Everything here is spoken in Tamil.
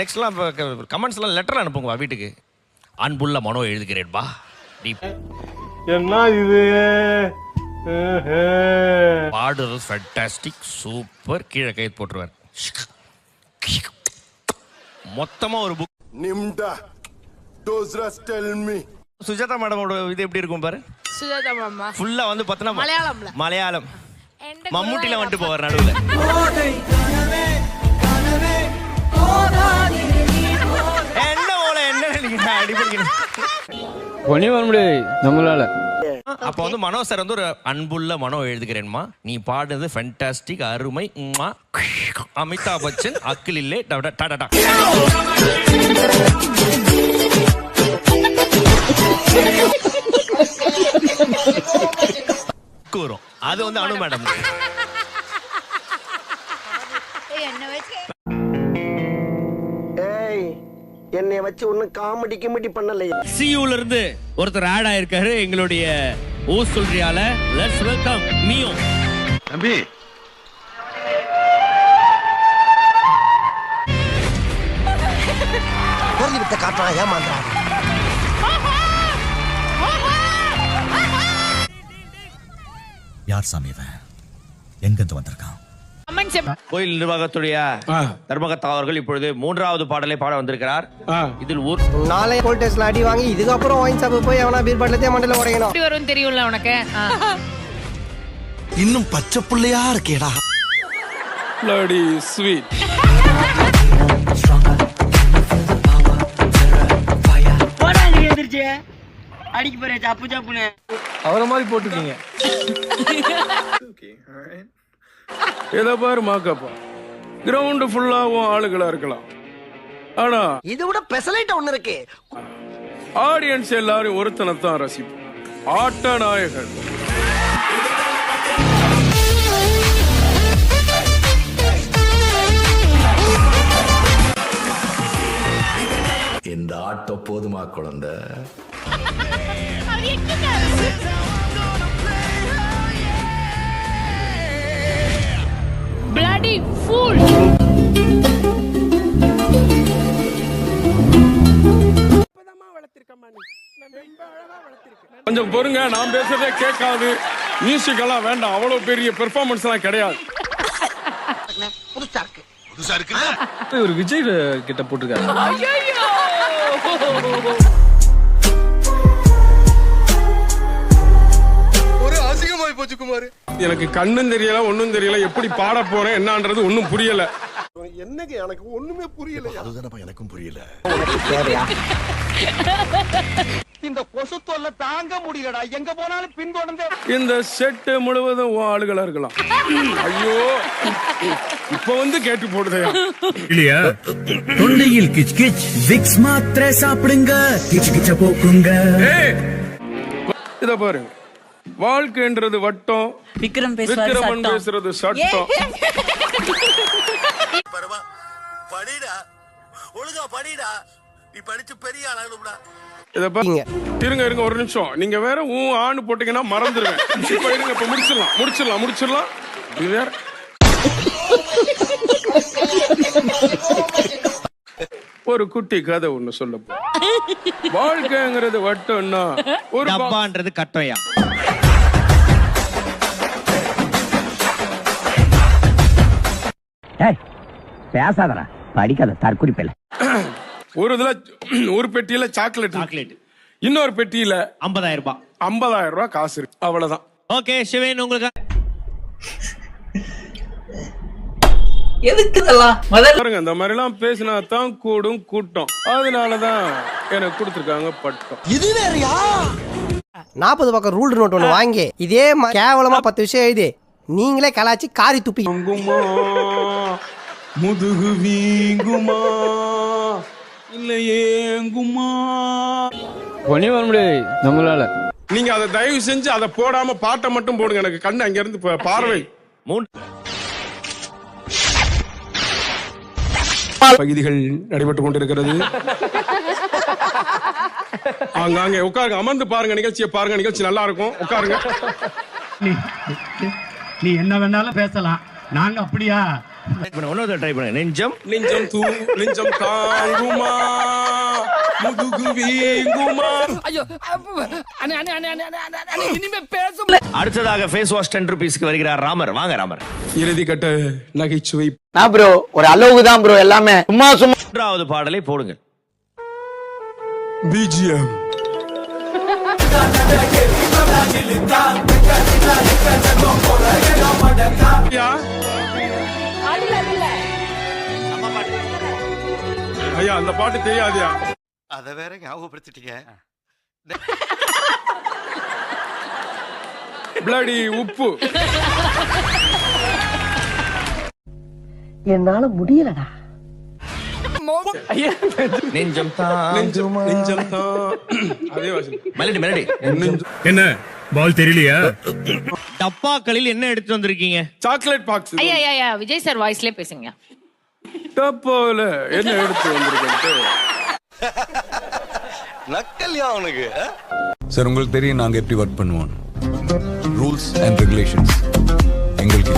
நெக்ஸ்ட்லாம் கமெண்ட்ஸ்லாம் லெட்டர் அனுப்புங்க வீட்டுக்கு. அன்புள்ள மனோ எழுதுகிறேன்பா. என்ன இது பாடுறது ஃபேண்டாஸ்டிக் சூப்பர். கீழே கை போட்டுருவார். மொத்தமா ஒரு புக். நிம்டா டோஸ்ரஸ் டெல் மீ. சுஜாதா மேடமோட இது எப்படி இருக்கும் பாரு. சுஜாதா மாமா ஃபுல்லா வந்து பார்த்தனா மலையாளம் மம்முட்டில வந்துட்டு போவார் நடுவுல. என்ன போல என்ன நீங்க அடிபடிக்கணும் ஒண்ணே வர முடியாது நம்மளால. அப்ப வந்து மனோ சார் வந்து ஒரு அன்புள்ள மனோ எழுதுகிறேன்மா, நீ பாடுறது ஃபேண்டாஸ்டிக் அருமை. அமிதாப் பச்சன் அக்கில் இல்லே டாடா. வரும் அது வந்து அனு மேடம். என்னை வச்சு ஒன்னும் காமெடி கிமெடி பண்ணலையே. சியூல இருந்து ஒருத்தர் ஆட் ஆயிருக்காரு எங்களுடைய ஓ சொல்றியால. Let's welcome மியோ. தம்பி பொருள் வித்த காட்டுறா ஏமாந்துறான். யார் சாமி இவன்? எங்கிருந்து வந்திருக்கான்? கோயில் நிர்வாகத்துடைய தர்மகர்த்தா அவர்கள் இப்பொழுது 3வது பாடலை பாட வந்திருக்கிறார். இதில் நாளை வோல்டேஜ்ல அடி வாங்கி இதுக்கப்புறம் வாங்கி சாப்பிட்டு போய் அவனா பீர் பாட்டில மண்டல உடையணும். எப்படி வரும் தெரியும்ல உனக்கு. இன்னும் பச்சை புள்ளையா இருக்கேடா. bloody sweet. அடிக்க போறே சாப்பு சாப்புன்னு அவரை மாதிரி போட்டுக்கீங்க. ஏதோ பாரு மாக்கப்பா கிரவுண்ட் ஃபுல்லாவும் ஆளுகளா இருக்கலாம். ஆனா இது விட பெசலைட் ஒண்ணு இருக்கு. ஆடியன்ஸ் எல்லாரும் ஒருத்தனைத்தான் ரசிப்போம். ஆட்ட நாயகன். இந்த ஆட்டோ போதுமா குழந்தை? bloody fool. கொஞ்சம் பொறுங்க, நான் பேசுறதே கேட்காது. மியூசிக் எல்லாம் வேண்டாம், அவ்வளவு பெரிய பெர்ஃபார்மன்ஸ் எல்லாம் கிடையாது. புதுசா இருக்கு. ஒரு விஜய் கிட்ட போட்டுருக்காரு. ஒரு அசிங்கமாய் போச்சு குமார். எனக்கு கண்ணும் தெரியல ஒன்னும் தெரியல, எப்படி பாட போறேன் என்னன்றது ஒன்னும் புரியல. என்னங்க எனக்கு ஒண்ணுமே புரியல. அதுதானப்பா எனக்கும் புரியல. இந்த கொசு தொல்லை தாங்க முடியலடா. எங்க போனாலும் பின்தொடர்ந்து இந்த செட் முழுவதும் ஆளுகளா இருக்கலாம். ஐயோ இப்ப வந்து கேட்டு போடுதையா இல்லையா? தொண்டையில் கிச் கிச் விக்ஸ் மாத்திரை சாப்பிடுங்க, கிச் கிச்ச போக்குங்க. இத பாருங்க, வாழ்க்கைன்றது வட்டம், விக்ரமன் பேசுறது சட்டம். படிடா ஒழுங்கா படிடா, நீ படிச்சு பெரிய ஆளாகணும்டா. இத பாருங்க, இருங்க ஒரு நிமிஷம். நீங்க வேற ஆணு போட்டீங்கன்னா மறந்துடுவேன். இப்ப இருங்க, இப்ப முடிச்சிடலாம். இது வேற ஒரு குட்டி கதை ஒண்ணு சொல்ல போ. வாழ்க்கைங்கிறது வட்டம்னா ஒரு டப்பான்றது கட்டையா. பேசாதடா, படிக்காத தற்குறிப்பில்ல. ஒரு பெட்டியில சாக்லேட், இன்னொரு பெட்டியில 50,000 ரூபாய் காசு இருக்கு. அவ்வளவுதான். ஓகே சிவன், உங்களுக்கு எதுக்கு இதெல்லாம் பாருங்க, இந்த மாதிரி எல்லாம் பேசினா தான் கூடும் கூட்டம். அதனாலதான் எனக்கு கொடுத்துருக்காங்க பட்டம். இது வேறயா? 40 பக்கம் ரூல் நோட் ஒண்ணு வாங்கி இதே கேவலமா 10 விஷயம் எழுதி நீங்களே கலாச்சி காரி துப்பி. முதுகு வீங்குமா இல்ல ஏங்குமா? ஒண்ணே வர முடியாது நம்மளால. நீங்க அதை தயவு செஞ்சு அதை போடாம பாட்டை மட்டும் போடுங்க. எனக்கு கண்ணு அங்க இருந்து பார்வை. பகுதிகள் நடைபெற்றுக் கொண்டிருக்கிறது. அங்க உட்காருங்க, அமர்ந்து பாருங்க, நிகழ்ச்சியை பாருங்க. நிகழ்ச்சி நல்லா இருக்கும், உட்காருங்க. நீ என்ன வேணாலும் பேசலாம், நாங்க அப்படியா? இன்னொரு ட்ரை பண்ணுங்க. நெஞ்சம் நெஞ்சம் தாங்குமா முதுகு வீங்குமா. ஐயோ அண்ணே அண்ணே அண்ணே அண்ணே அண்ணே, அண்ணே இனிமே பேச அடுத்ததாக ஃபேஸ் வாஷ் 10 ரூபீஸ்க்கு வருகிறார் ராமர். வாங்க ராமர். இறுதி கட்ட நகைச்சுவை. நான் ப்ரோ ஒரு அளவுக்கு தான் ப்ரோ எல்லாமே சும்மா சும்மா. மூன்றாவது பாடலை போடுங்க. பிஜிஎம். ஐயா அந்த பாட்டு தெரியாதியா? அத வேற ஞாபகப்படுத்திட்டீங்க. பிளடி உப்பு. என்னால முடியலடா. நெஞ்சம் தாங்குமா. நெஞ்சம் தான். அதே வாசி. Melody melody. என்ன பால் தெரியலையா? டப்பாக்களில் என்ன எடுத்து வந்திருக்கீங்க? Chocolate box. ஐயா ஐயா விஜய் சார் வாய்ஸ்லயே பேசுங்க. டப்பால என்ன எடுத்து வந்திருக்கேன்ட்டு. நக்கல்யா அவனுக்கு. சார் உங்களுக்கு தெரியும் நாங்க எப்படி ஒர்க் பண்ணுவோம். ரூல்ஸ் அண்ட் ரெகுலேஷன்ஸ் எங்களுக்கு